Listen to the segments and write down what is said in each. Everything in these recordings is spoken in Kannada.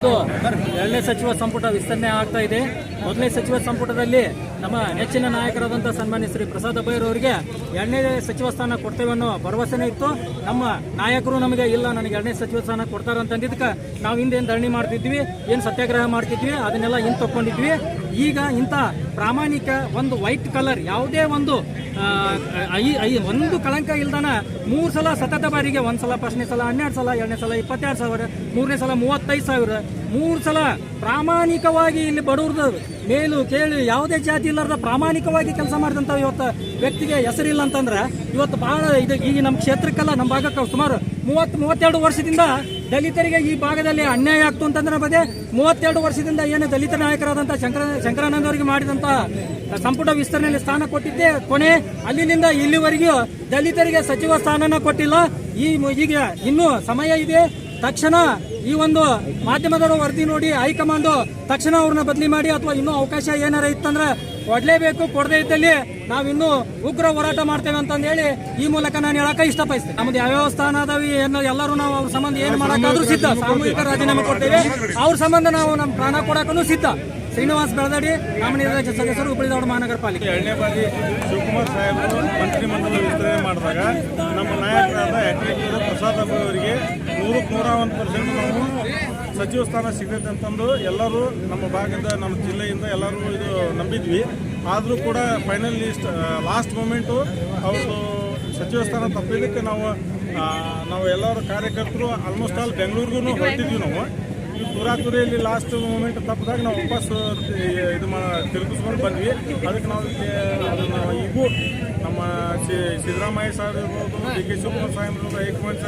ಎರಡನೇ ಸಚಿವ ಸಂಪುಟ ವಿಸ್ತರಣೆ ಆಗ್ತಾ ಇದೆ. ಮೊದಲನೇ ಸಚಿವ ಸಂಪುಟದಲ್ಲಿ ನಮ್ಮ ನೆಚ್ಚಿನ ನಾಯಕರಾದಂಥ ಸನ್ಮಾನ್ಯ ಶ್ರೀ ಪ್ರಸಾದ್ ಅಬ್ಬಯ್ಯವರಿಗೆ ಎರಡನೇ ಸಚಿವ ಸ್ಥಾನ ಕೊಡ್ತೇವೆ ಅನ್ನೋ ಭರವಸೆನೇ ಇತ್ತು. ನಮ್ಮ ನಾಯಕರು ನಮಗೆ ಇಲ್ಲ, ನನಗೆ ಎರಡನೇ ಸಚಿವ ಸ್ಥಾನ ಕೊಡ್ತಾರೆ ಅಂತಂದಿದ್ದಕ್ಕೆ ನಾವು ಹಿಂದೇನು ಧರಣಿ ಮಾಡ್ತಿದ್ವಿ, ಏನು ಸತ್ಯಾಗ್ರಹ ಮಾಡ್ತಿದ್ವಿ, ಅದನ್ನೆಲ್ಲ ಹಿಂದೆ ತಗೊಂಡಿದ್ವಿ. ಈಗ ಇಂಥ ಪ್ರಾಮಾಣಿಕ ಒಂದು ವೈಟ್ ಕಲರ್ ಯಾವುದೇ ಒಂದು ಕಳಂಕ ಇಲ್ದಾನ 3 ಸಲ ಸತತ ಬಾರಿಗೆ, 1 ಸಲ ಫಸ್ಟ್ನೇ ಸಲ 12 ಸಲ, 2ನೇ ಸಲ 22,000, 3ನೇ ಸಲ 35,000, 3 ಸಲ ಪ್ರಾಮಾಣಿಕವಾಗಿ ಇಲ್ಲಿ ಬಡವ್ರದ ಮೇಲು ಕೇಳು ಯಾವುದೇ ಜಾತಿ ಇಲ್ಲದ ಪ್ರಾಮಾಣಿಕವಾಗಿ ಕೆಲಸ ಮಾಡಿದಂಥ ಇವತ್ತು ವ್ಯಕ್ತಿಗೆ ಹೆಸರಿಲ್ಲ ಅಂತಂದ್ರೆ ಇವತ್ತು ಬಹಳ ಇದು. ಈಗ ನಮ್ಮ ಕ್ಷೇತ್ರಕ್ಕೆಲ್ಲ ನಮ್ಮ ಭಾಗಕ್ಕೆ ಸುಮಾರು 32 ವರ್ಷದಿಂದ ದಲಿತರಿಗೆ ಈ ಭಾಗದಲ್ಲಿ ಅನ್ಯಾಯ ಆಗ್ತು ಅಂತಂದ್ರೆ ಬದೇ 32 ವರ್ಷದಿಂದ ಏನು ದಲಿತ ನಾಯಕರಾದಂಥ ಶಂಕರಾನಂದ ಅವರಿಗೆ ಮಾಡಿದಂಥ ಸಂಪುಟ ವಿಸ್ತರಣೆಯಲ್ಲಿ ಸ್ಥಾನ ಕೊಟ್ಟಿದ್ದೆ. ಕೊನೆ ಅಲ್ಲಿನಿಂದ ಇಲ್ಲಿವರೆಗೂ ದಲಿತರಿಗೆ ಸಚಿವ ಸ್ಥಾನನ ಕೊಟ್ಟಿಲ್ಲ. ಈಗ ಇನ್ನೂ ಸಮಯ ಇದೆ. ತಕ್ಷಣ ಈ ಒಂದು ಮಾಧ್ಯಮದವರು ವರದಿ ನೋಡಿ ಹೈಕಮಾಂಡ್ ತಕ್ಷಣ ಅವ್ರನ್ನ ಬದಲಿ ಮಾಡಿ ಅಥವಾ ಇನ್ನೂ ಅವಕಾಶ ಏನಾರ ಇತ್ತಂದ್ರೆ ಕೊಡ್ಲೇಬೇಕು. ಕೊಡದೇ ಇದ್ದಲ್ಲಿ ನಾವಿನ್ನೂ ಉಗ್ರ ಹೋರಾಟ ಮಾಡ್ತೇವೆ ಅಂತಂದು ಹೇಳಿ ಈ ಮೂಲಕ ನಾನು ಹೇಳಕ್ಕೆ ಇಷ್ಟಪಡಿಸ್ತೇನೆ. ನಮ್ದು ಯಾವ್ಯಾವ ಸ್ಥಾನ ಅದಾವಿ ಎಲ್ಲರೂ ನಾವು ಅವ್ರ ಸಂಬಂಧ ಏನು ಮಾಡೋಕ್ಕಾದ್ರೂ ಸಿದ್ಧ. ಸಾಮೂಹಿಕ ರಾಜೀನಾಮೆ ಕೊಡ್ತೇವೆ. ಅವ್ರ ಸಂಬಂಧ ನಾವು ನಮ್ಮ ಪ್ರಾಣ ಕೊಡಕ್ಕೂ ಸಿದ್ಧ. ಶ್ರೀನಿವಾಸ್ ಬೆಳದಡಿ, ನಾಮನಿರ್ದೇಶಕ ಸದಸ್ಯರು, ಹುಬ್ಬಳ್ಳಿ ಧಾರವಾಡ ಮಹಾನಗರ ಪಾಲಿಕೆ. ಎರಡನೇ ಬಾರಿ ಶಿವಕುಮಾರ್ ಸಾಹೇಬರು ಮಂತ್ರಿಮಂಡಲ ವಿಸ್ತರಣೆ ಮಾಡಿದಾಗ ನಮ್ಮ ನಾಯಕರಾದ ಯತ್ನಾಳ್ ಪ್ರಸಾದ್ ಅಬ್ಬಯ್ಯವರಿಗೆ 100% ನಾವು ಸಚಿವ ಸ್ಥಾನ ಸಿಗೈತೆ ಅಂತಂದು ಎಲ್ಲರೂ ನಮ್ಮ ಭಾಗದ ನಮ್ಮ ಜಿಲ್ಲೆಯಿಂದ ಎಲ್ಲರೂ ಇದು ನಂಬಿದ್ವಿ. ಆದರೂ ಕೂಡ ಫೈನಲ್ ಲಾಸ್ಟ್ ಮೂಮೆಂಟು ಅವ್ರದ್ದು ಸಚಿವ ಸ್ಥಾನ ತಪ್ಪಿದ್ದಕ್ಕೆ ನಾವು ಎಲ್ಲರೂ ಕಾರ್ಯಕರ್ತರು ಆಲ್ಮೋಸ್ಟ್ ಆಲ್ ಬೆಂಗಳೂರಿಗೂ ಹೊರಟಿದ್ವಿ. ನಾವು ತುರಾತುರಿಯಲ್ಲಿ ಲಾಸ್ಟ್ ಮೂಮೆಂಟ್ ತಪ್ಪಿದಾಗ ನಾವು ವಾಪಸ್ ಇದು ತಿರುಗಿಸ್ಕೊಂಡು ಬಂದ್ವಿ. ಅದಕ್ಕೆ ನಾವು ಈಗೂ ನಮ್ಮ ಸಿದ್ದರಾಮಯ್ಯ ಸಾಹೇಬ್ ಇರ್ಬೋದು, ಡಿ.ಕೆ. ಶಿವಕುಮಾರ್ ಸಾಹೇಬ್ ಇರ್ಬೋದು, ಹೈಕಮಾಂಡ್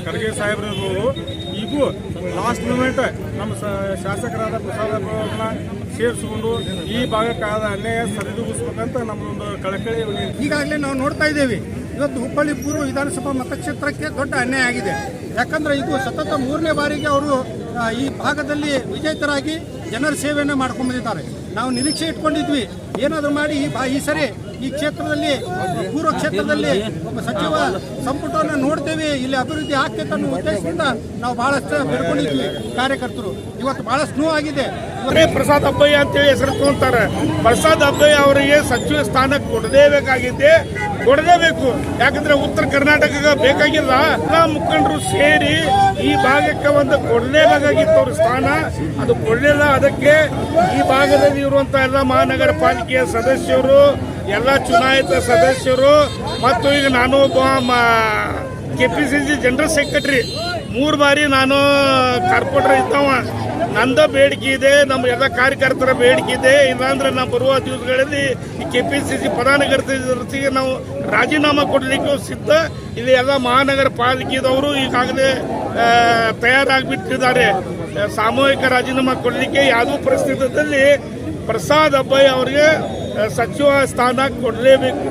ಖರ್ಗೆ ಸಾಹೇಬ್ರು ಇರ್ಬೋದು, ಈಗೂ ಲಾಸ್ಟ್ ಮೂಮೆಂಟ್ ನಮ್ಮ ಶಾಸಕರಾದ ಪ್ರಸಾದ್ ಅವ್ರನ್ನ ಸೇರಿಸ್ಕೊಂಡು ಈ ಭಾಗಕ್ಕಾದ ಅನ್ಯಾಯ ಸರಿದೂಗಿಸ್ಬೇಕಂತ ನಮ್ಮದೊಂದು ಕಳಕಳಿ. ಈಗಾಗಲೇ ನಾವು ನೋಡ್ತಾ ಇದ್ದೇವೆ, ಇವತ್ತು ಹುಬ್ಬಳ್ಳಿ ಪೂರ್ವ ವಿಧಾನಸಭಾ ಮತಕ್ಷೇತ್ರಕ್ಕೆ ದೊಡ್ಡ ಅನ್ಯಾಯ ಆಗಿದೆ. ಯಾಕಂದ್ರೆ ಇದು ಸತತ 3ನೇ ಬಾರಿಗೆ ಅವರು ಈ ಭಾಗದಲ್ಲಿ ವಿಜೇತರಾಗಿ ಜನರ ಸೇವೆಯನ್ನು ಮಾಡ್ಕೊಂಡು ಬಂದಿದ್ದಾರೆ. ನಾವು ನಿರೀಕ್ಷೆ ಇಟ್ಕೊಂಡಿದ್ವಿ ಏನಾದರೂ ಮಾಡಿ ಈ ಸರಿ ಈ ಕ್ಷೇತ್ರದಲ್ಲಿ ಪೂರ್ವ ಕ್ಷೇತ್ರದಲ್ಲಿ ಒಬ್ಬ ಸಚಿವ ಸಂಪುಟವನ್ನು ನೋಡ್ತೇವೆ, ಇಲ್ಲಿ ಅಭಿವೃದ್ಧಿ ಆಗ್ತೈತೆ ಅನ್ನೋ ಉದ್ದೇಶದಿಂದ ನಾವು ಬಹಳಷ್ಟು ಬೇಡ್ಕೊಂಡಿದ್ವಿ ಕಾರ್ಯಕರ್ತರು. ಇವತ್ತು ಬಹಳಷ್ಟು ನೋವು ಆಗಿದೆ. ಪ್ರಸಾದ್ ಅಬ್ಬಯ್ಯ ಅಂತೇಳಿ ಹೆಸರು ತಗೊಂತಾರೆ. ಪ್ರಸಾದ್ ಅಬ್ಬಯ್ಯ ಅವರಿಗೆ ಸಚಿವ ಸ್ಥಾನ ಕೊಡಲೇಬೇಕು. ಯಾಕಂದ್ರೆ ಉತ್ತರ ಕರ್ನಾಟಕ ಬೇಕಾಗಿಲ್ಲ. ಎಲ್ಲ ಮುಖಂಡರು ಸೇರಿ ಈ ಭಾಗಕ್ಕೆ ಒಂದು ಕೊಡಲೇಬೇಕಾಗಿತ್ತು ಅವ್ರ ಸ್ಥಾನ, ಅದು ಕೊಡಲಿಲ್ಲ. ಅದಕ್ಕೆ ಈ ಭಾಗದಲ್ಲಿ ಇರುವಂತಹ ಎಲ್ಲ ಮಹಾನಗರ ಪಾಲಿಕೆಯ ಸದಸ್ಯರು, ಎಲ್ಲ ಚುನಾಯಿತ ಸದಸ್ಯರು ಮತ್ತು ಈಗ ನಾನು ಒಬ್ಬ ಕೆಪಿಸಿಸಿ ಜನರಲ್ ಸೆಕ್ರೆಟರಿ 3 ಬಾರಿ ನಾನು ಕಾರ್ಪೊರೇಟರ್ ಇದ್ದವ. ನಂದ ಬೇಡಿಕೆ ಇದೆ, ನಮ್ಮ ಎಲ್ಲ ಕಾರ್ಯಕರ್ತರ ಬೇಡಿಕೆ ಇದೆ. ಇಲ್ಲಾಂದ್ರೆ ನಾವು ಬರುವ ದಿವಸಗಳಲ್ಲಿ ಈ ಕೆಪಿಸಿಸಿ ಪದಾಧಿಕಾರಿಗೆ ನಾವು ರಾಜೀನಾಮೆ ಕೊಡಲಿಕ್ಕೂ ಸಿದ್ಧ. ಇಲ್ಲಿ ಎಲ್ಲ ಮಹಾನಗರ ಪಾಲಿಕೆದವರು ಈಗಾಗಲೇ ತಯಾರಾಗಿಬಿಟ್ಟಿದ್ದಾರೆ. ಸಾಮೂಹಿಕ ರಾಜೀನಾಮೆ ಕೊಡಲಿಕ್ಕೆ ಯಾವುದೋ ಪರಿಸ್ಥಿತಿಯಲ್ಲಿ ಪ್ರಸಾದ್ ಅಬ್ಬಯ್ಯ ಅವರಿಗೆ ಸಚಿವ ಸ್ಥಾನ ಕೊಡಲೇಬೇಕು.